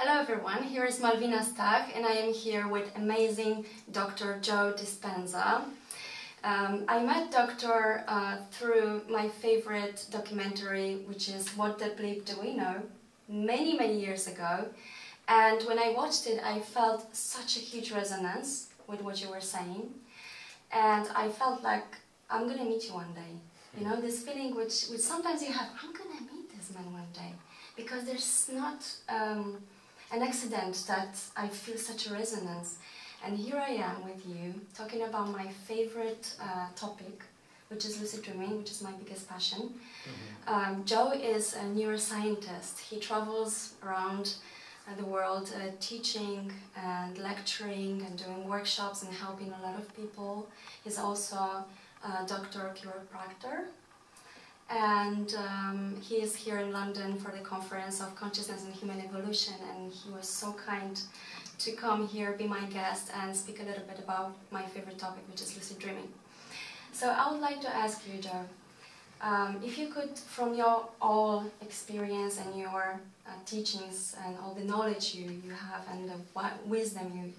Hello everyone, here is Malwina Stach and I am here with amazing Dr. Joe Dispenza. I met Doctor through my favorite documentary, which is What the Bleep Do We Know, many years ago. And when I watched it, I felt such a huge resonance with what you were saying. And I felt like, I'm going to meet you one day. You know, this feeling which sometimes you have, I'm going to meet this man one day. Because there's not an accident that I feel such a resonance. And here I am with you, talking about my favorite topic, which is lucid dreaming, which is my biggest passion. Joe is a neuroscientist. He travels around the world teaching and lecturing and doing workshops and helping a lot of people. He's also a doctor chiropractor. And he is here in London for the conference of Consciousness and Human Evolution, and he was so kind to come here, be my guest, and speak a little bit about my favorite topic, which is lucid dreaming. So I would like to ask you, Joe, if you could, from your all experience and your teachings and all the knowledge you have and the wisdom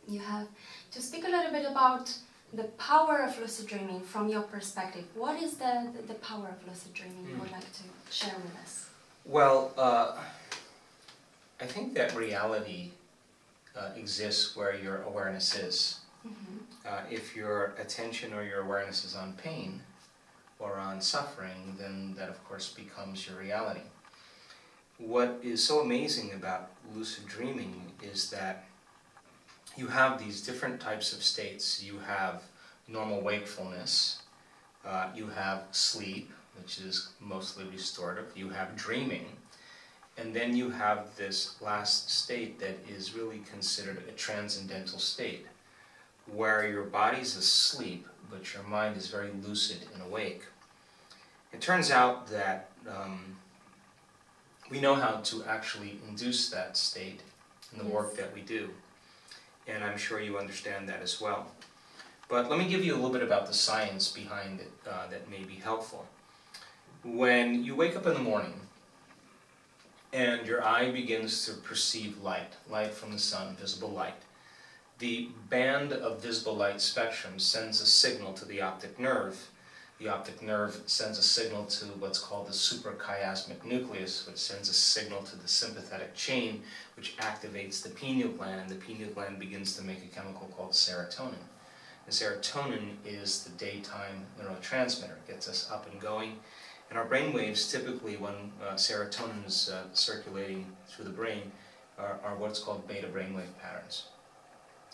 you have, to speak a little bit about the power of lucid dreaming from your perspective. What is the power of lucid dreaming you would like to share with us? Well, I think that reality exists where your awareness is. If your attention or your awareness is on pain or on suffering, then that of course becomes your reality. What is so amazing about lucid dreaming is that you have these different types of states. You have normal wakefulness, you have sleep, which is mostly restorative, you have dreaming, and then you have this last state that is really considered a transcendental state, where your body's asleep, but your mind is very lucid and awake. It turns out that we know how to actually induce that state in the work that we do. And I'm sure you understand that as well. But let me give you a little bit about the science behind it that may be helpful. When you wake up in the morning and your eye begins to perceive light from the sun, visible light, the band of visible light spectrum sends a signal to the optic nerve. The optic nerve sends a signal to what's called the suprachiasmatic nucleus, which sends a signal to the sympathetic chain, which activates the pineal gland, and the pineal gland begins to make a chemical called serotonin. And serotonin is the daytime neurotransmitter. It gets us up and going. And our brain waves, typically when serotonin is circulating through the brain, are what's called beta brainwave patterns.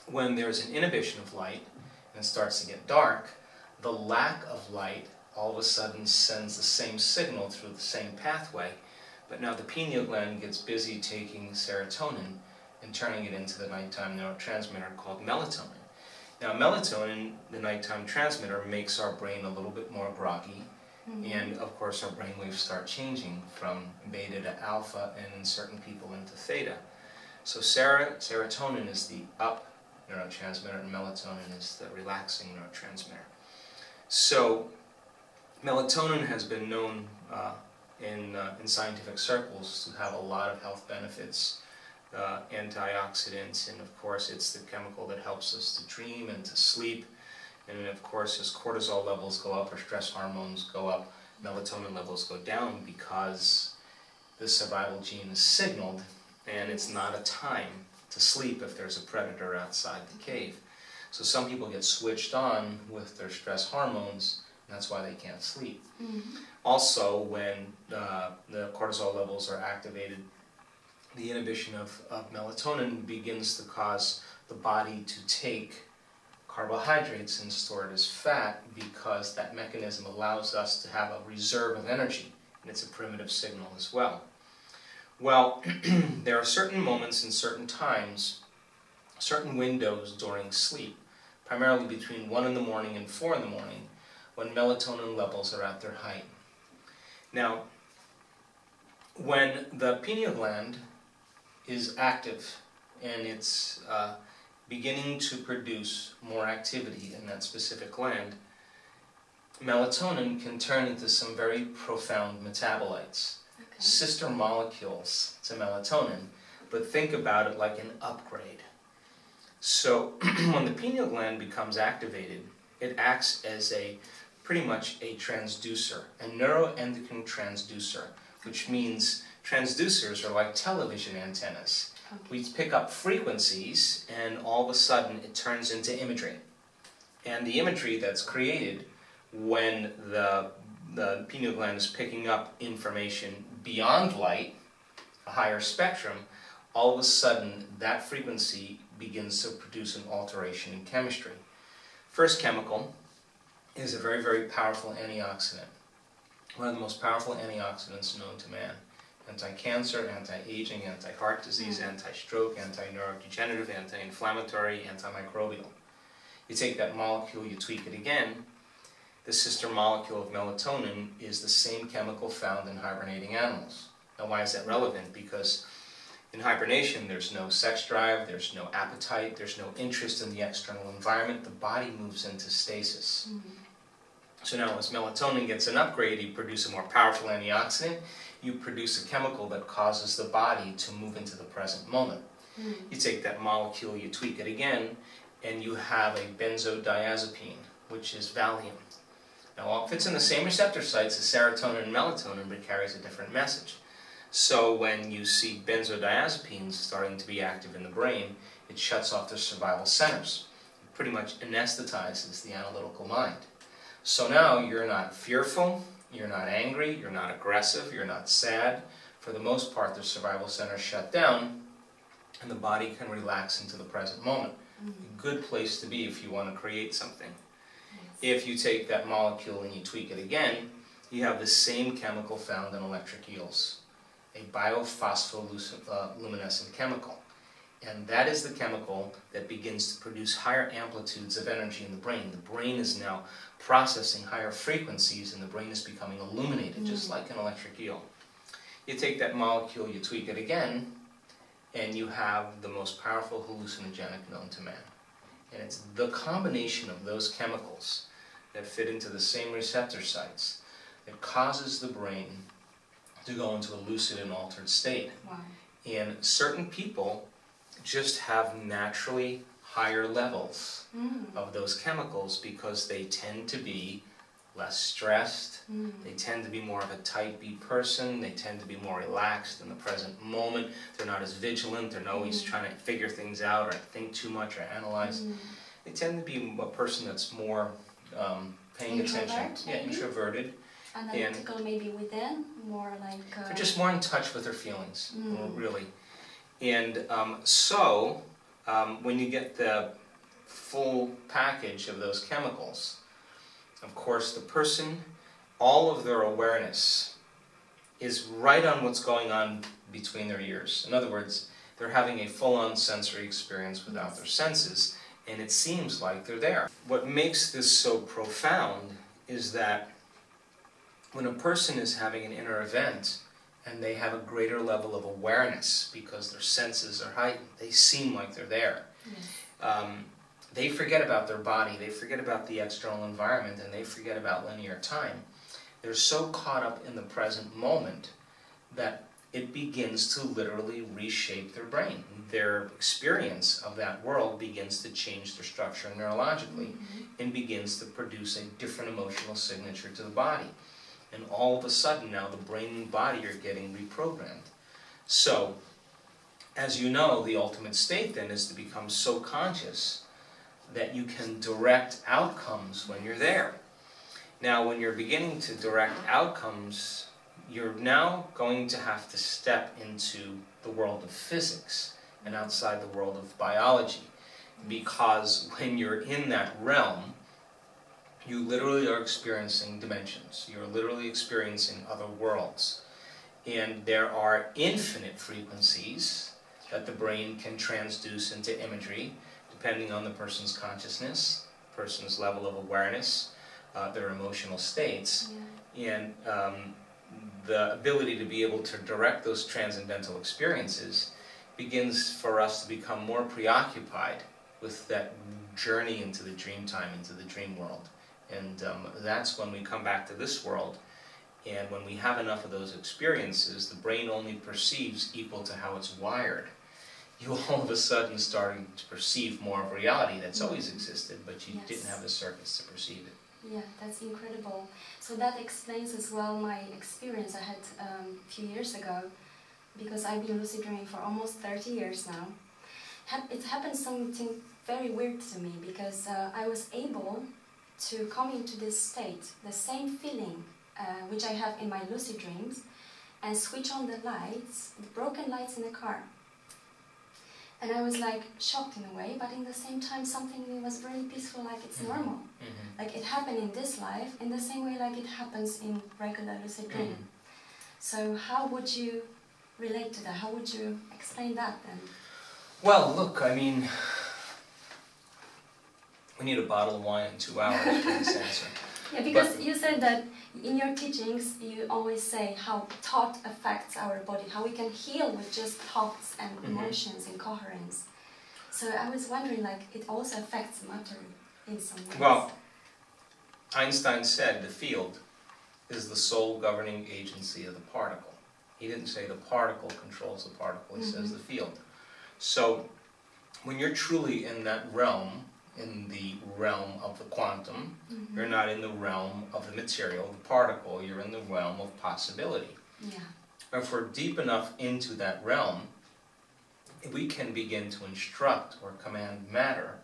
When there's an inhibition of light and it starts to get dark, the lack of light all of a sudden sends the same signal through the same pathway, but now the pineal gland gets busy taking serotonin and turning it into the nighttime neurotransmitter called melatonin. Now melatonin, the nighttime transmitter, makes our brain a little bit more groggy, and of course our brain waves start changing from beta to alpha, and in certain people into theta. So serotonin is the up neurotransmitter and melatonin is the relaxing neurotransmitter. So melatonin has been known in scientific circles to have a lot of health benefits, antioxidants, and of course it's the chemical that helps us to dream and to sleep. And of course as cortisol levels go up or stress hormones go up, melatonin levels go down because the survival gene is signaled and it's not a time to sleep if there's a predator outside the cave. So some people get switched on with their stress hormones, and that's why they can't sleep. Also, when the cortisol levels are activated, the inhibition of melatonin begins to cause the body to take carbohydrates and store it as fat, because that mechanism allows us to have a reserve of energy, and it's a primitive signal as well. Well, there are certain moments and certain times, certain windows during sleep, primarily between 1 in the morning and 4 in the morning, when melatonin levels are at their height. Now, when the pineal gland is active and it's beginning to produce more activity in that specific gland, melatonin can turn into some very profound metabolites. Sister molecules to melatonin but think about it like an upgrade. So when the pineal gland becomes activated, it acts as pretty much a transducer, a neuroendocrine transducer, which means transducers are like television antennas. Okay. We pick up frequencies, and all of a sudden it turns into imagery. And the imagery that's created when the pineal gland is picking up information beyond light, a higher spectrum, all of a sudden that frequency begins to produce an alteration in chemistry. First chemical is a very, very powerful antioxidant. One of the most powerful antioxidants known to man. Anti-cancer, anti-aging, anti-heart disease, anti-stroke, anti-neurodegenerative, anti-inflammatory, antimicrobial. You take that molecule, you tweak it again, the sister molecule of melatonin is the same chemical found in hibernating animals. Now why is that relevant? Because in hibernation there's no sex drive, there's no appetite, there's no interest in the external environment, the body moves into stasis. Mm-hmm. So now as melatonin gets an upgrade, you produce a more powerful antioxidant, you produce a chemical that causes the body to move into the present moment. Mm-hmm. You take that molecule, you tweak it again, and you have a benzodiazepine, which is Valium. Now it fits in the same receptor sites as serotonin and melatonin, but carries a different message. So when you see benzodiazepines starting to be active in the brain, it shuts off the survival centers. It pretty much anesthetizes the analytical mind. So now you're not fearful, you're not angry, you're not aggressive, you're not sad. For the most part, the survival centers shut down, and the body can relax into the present moment. A good place to be if you want to create something. If you take that molecule and you tweak it again, you have the same chemical found in electric eels, a biophospholluminescent chemical. And that is the chemical that begins to produce higher amplitudes of energy in the brain. The brain is now processing higher frequencies, and the brain is becoming illuminated, just like an electric eel. You take that molecule, you tweak it again, and you have the most powerful hallucinogenic known to man. And it's the combination of those chemicals that fit into the same receptor sites that causes the brain to go into a lucid and altered state. Wow. And certain people just have naturally higher levels of those chemicals because they tend to be less stressed, they tend to be more of a type B person, they tend to be more relaxed in the present moment, they're not as vigilant, they're not always trying to figure things out or think too much or analyze. They tend to be a person that's more paying attention, introverted. Analytical, and maybe within, more like... They're just more in touch with their feelings, really. And so, when you get the full package of those chemicals, of course, the person, all of their awareness is right on what's going on between their ears. In other words, they're having a full-on sensory experience without their senses, and it seems like they're there. What makes this so profound is that when a person is having an inner event and they have a greater level of awareness because their senses are heightened, they seem like they're there. They forget about their body, they forget about the external environment, and they forget about linear time. They're so caught up in the present moment that it begins to literally reshape their brain. Their experience of that world begins to change their structure neurologically and begins to produce a different emotional signature to the body. And all of a sudden now the brain and body are getting reprogrammed. So, as you know, the ultimate state then is to become so conscious that you can direct outcomes when you're there. Now, when you're beginning to direct outcomes, you're now going to have to step into the world of physics and outside the world of biology. Because when you're in that realm, you literally are experiencing dimensions. You're literally experiencing other worlds. And there are infinite frequencies that the brain can transduce into imagery, depending on the person's consciousness, person's level of awareness, their emotional states, and the ability to be able to direct those transcendental experiences begins for us to become more preoccupied with that journey into the dream time, into the dream world. And that's when we come back to this world, and when we have enough of those experiences, the brain only perceives equal to how it's wired. you all of a sudden starting to perceive more of reality that's always existed, but you didn't have the circuits to perceive it. Yeah, that's incredible. So that explains as well my experience I had a few years ago, because I've been lucid dreaming for almost 30 years now. It happened something very weird to me, because I was able to come into this state, the same feeling which I have in my lucid dreams, and switch on the lights, the broken lights in the car. And I was like shocked in a way, but in the same time something in me was very peaceful, like it's normal. Like it happened in this life in the same way like it happens in regular lucid dream. So how would you relate to that? How would you explain that then? Well, look, I mean, we need a bottle of wine in 2 hours for this answer. Yeah, because you said that in your teachings you always say how thought affects our body, how we can heal with just thoughts and emotions and coherence. So I was wondering, like, it also affects matter in some ways. Well, Einstein said the field is the sole governing agency of the particle. He didn't say the particle controls the particle, he says the field. So when you're truly in that realm, in the realm of the quantum, you're not in the realm of the material, the particle, you're in the realm of possibility. Yeah. If we're deep enough into that realm, we can begin to instruct or command matter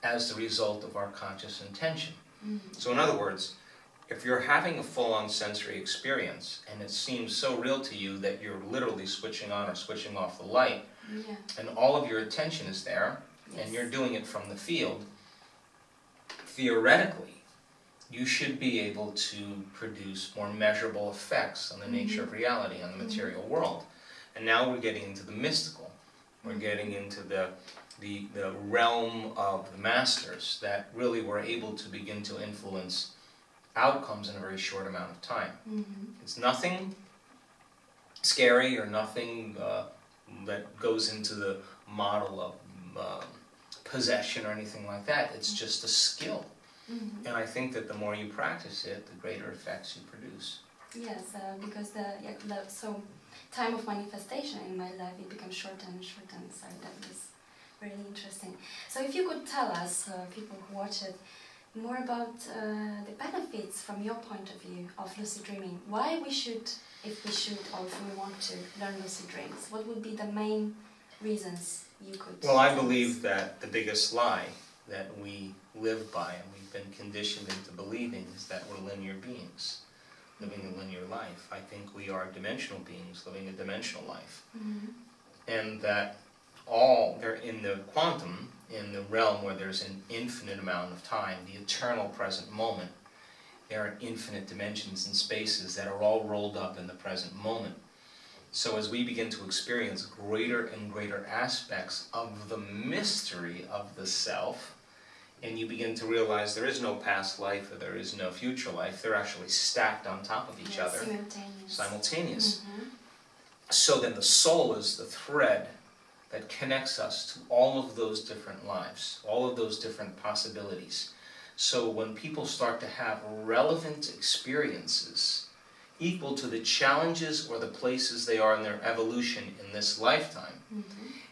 as the result of our conscious intention. So in other words, if you're having a full-on sensory experience and it seems so real to you that you're literally switching on or switching off the light, and all of your attention is there, and you're doing it from the field, theoretically, you should be able to produce more measurable effects on the nature of reality, on the material world. And now we're getting into the mystical. We're getting into the realm of the masters that really were able to begin to influence outcomes in a very short amount of time. It's nothing scary or nothing that goes into the model of possession or anything like that. It's just a skill. And I think that the more you practice it, the greater effects you produce. Yes, because the time of manifestation in my life, it becomes shorter and shorter, so that was really interesting. So if you could tell us, people who watch it, more about the benefits from your point of view of lucid dreaming. Why we should, if we should, or if we want to learn lucid dreams, what would be the main reasons you could? Well, I believe that the biggest lie that we live by and we've been conditioned into believing is that we're linear beings living a linear life. I think we are dimensional beings living a dimensional life. And that they're in the quantum, in the realm where there's an infinite amount of time, the eternal present moment. There are infinite dimensions and spaces that are all rolled up in the present moment. So as we begin to experience greater and greater aspects of the mystery of the self, and you begin to realize there is no past life or there is no future life, they're actually stacked on top of each other. Simultaneous. So then the soul is the thread that connects us to all of those different lives, all of those different possibilities. So when people start to have relevant experiences equal to the challenges or the places they are in their evolution in this lifetime,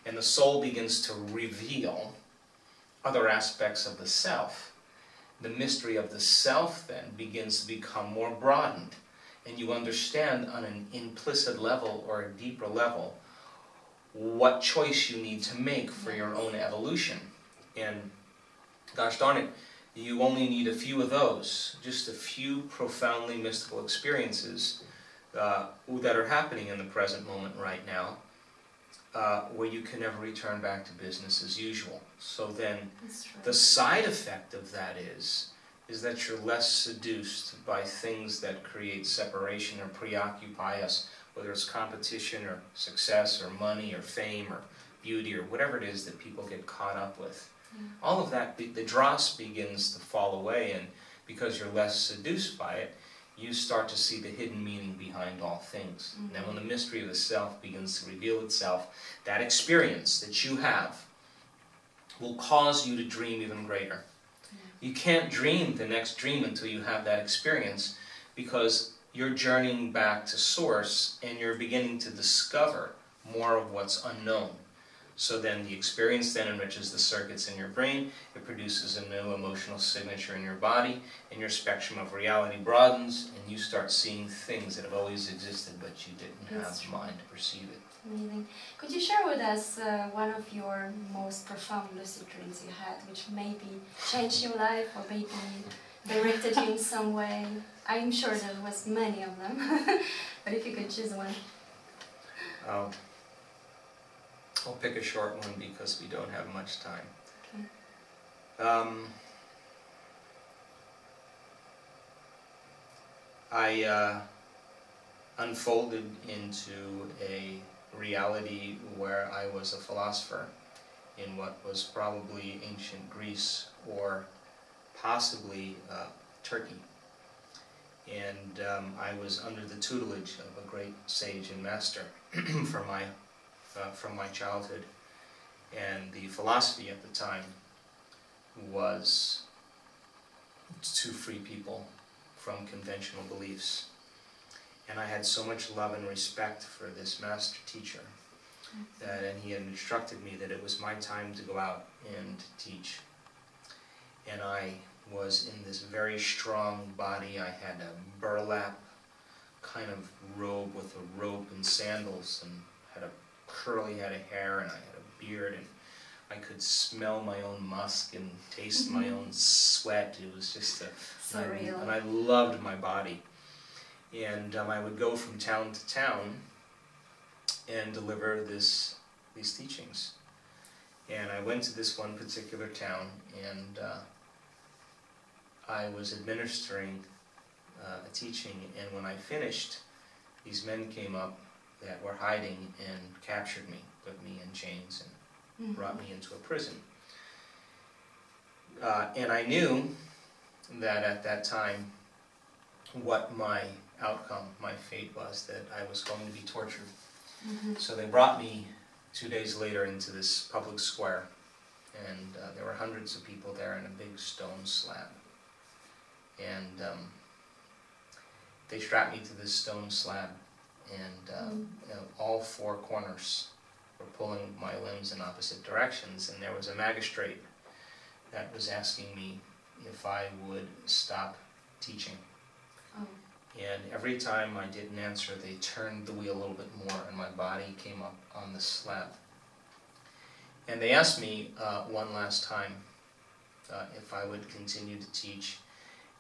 and the soul begins to reveal other aspects of the self, the mystery of the self then begins to become more broadened, and you understand on an implicit level or a deeper level what choice you need to make for your own evolution. And gosh darn it, you only need a few of those, just a few profoundly mystical experiences that are happening in the present moment right now, where you can never return back to business as usual. So then the side effect of that is that you're less seduced by things that create separation or preoccupy us, whether it's competition or success or money or fame or beauty or whatever it is that people get caught up with. All of that, the dross begins to fall away, and because you're less seduced by it, you start to see the hidden meaning behind all things. Now when the mystery of the self begins to reveal itself, that experience that you have will cause you to dream even greater. You can't dream the next dream until you have that experience, because you're journeying back to source and you're beginning to discover more of what's unknown. So then the experience then enriches the circuits in your brain, it produces a new emotional signature in your body, and your spectrum of reality broadens, and you start seeing things that have always existed, but you didn't have the mind to perceive it. Amazing. Could you share with us one of your most profound lucid dreams you had, which maybe changed your life or maybe directed you in some way? I'm sure there was many of them, but if you could choose one. I'll pick a short one because we don't have much time. Okay. I unfolded into a reality where I was a philosopher in what was probably ancient Greece or possibly Turkey. And I was under the tutelage of a great sage and master from my childhood. And the philosophy at the time was to free people from conventional beliefs. And I had so much love and respect for this master teacher and he had instructed me that it was my time to go out and teach. And I was in this very strong body. I had a burlap kind of robe with a rope and sandals, and had a curly head of hair, and I had a beard, and I could smell my own musk and taste my own sweat. It was just surreal. And I loved my body. And I would go from town to town and deliver these teachings. And I went to this one particular town, and I was administering a teaching, and when I finished, these men came up that were hiding and captured me, put me in chains, and brought me into a prison. And I knew that at that time what my outcome, my fate was, that I was going to be tortured. So they brought me 2 days later into this public square, and there were hundreds of people there in a big stone slab. And they strapped me to this stone slab, and all four corners were pulling my limbs in opposite directions, and there was a magistrate that was asking me if I would stop teaching. And every time I didn't answer, they turned the wheel a little bit more, and my body came up on the slab. And they asked me one last time if I would continue to teach,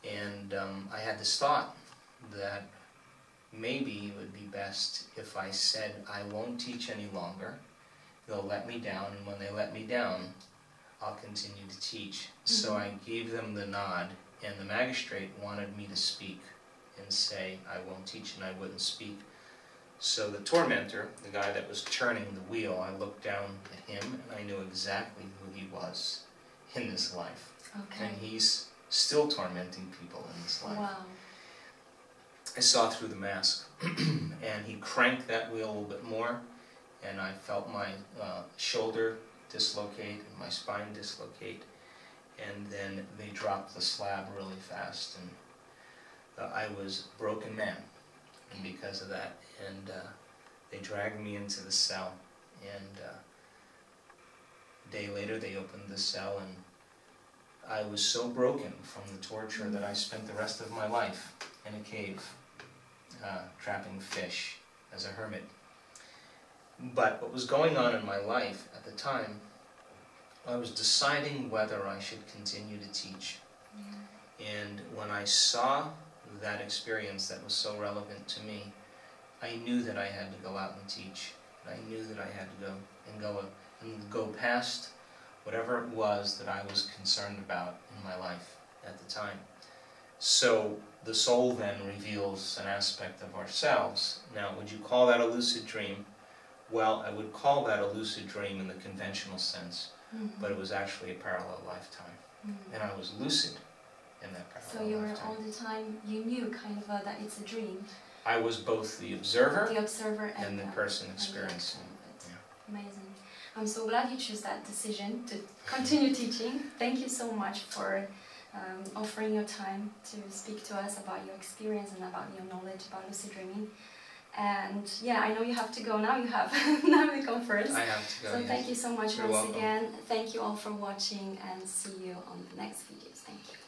and I had this thought that maybe it would be best if I said I won't teach any longer. They'll let me down, and when they let me down, I'll continue to teach. So I gave them the nod, and the magistrate wanted me to speak and say I won't teach, and I wouldn't speak. So the tormentor, the guy that was turning the wheel, I looked down at him, and I knew exactly who he was in this life. Okay. And he's still tormenting people in this life. Wow. I saw through the mask, and he cranked that wheel a little bit more, and I felt my shoulder dislocate and my spine dislocate, and then they dropped the slab really fast, and I was a broken man, and because of that, and they dragged me into the cell, and a day later they opened the cell, and I was so broken from the torture that I spent the rest of my life in a cave, trapping fish as a hermit. But what was going on in my life at the time, I was deciding whether I should continue to teach. And when I saw that experience that was so relevant to me, I knew that I had to go out and teach. I knew that I had to go past whatever it was that I was concerned about in my life at the time. So the soul then reveals an aspect of ourselves. Now, would you call that a lucid dream? Well, I would call that a lucid dream in the conventional sense, but it was actually a parallel lifetime. And I was lucid in that parallel So you were lifetime. all the time, you knew kind of that it's a dream. I was both the observer, and the person experiencing it. Yeah. Amazing. I'm so glad you chose that decision to continue teaching. Thank you so much for offering your time to speak to us about your experience and about your knowledge about lucid dreaming. And yeah, I know you have to go now. You have now the conference. I have to go. So yes. thank you so much You're once welcome. again. Thank you all for watching, and see you on the next videos. Thank you.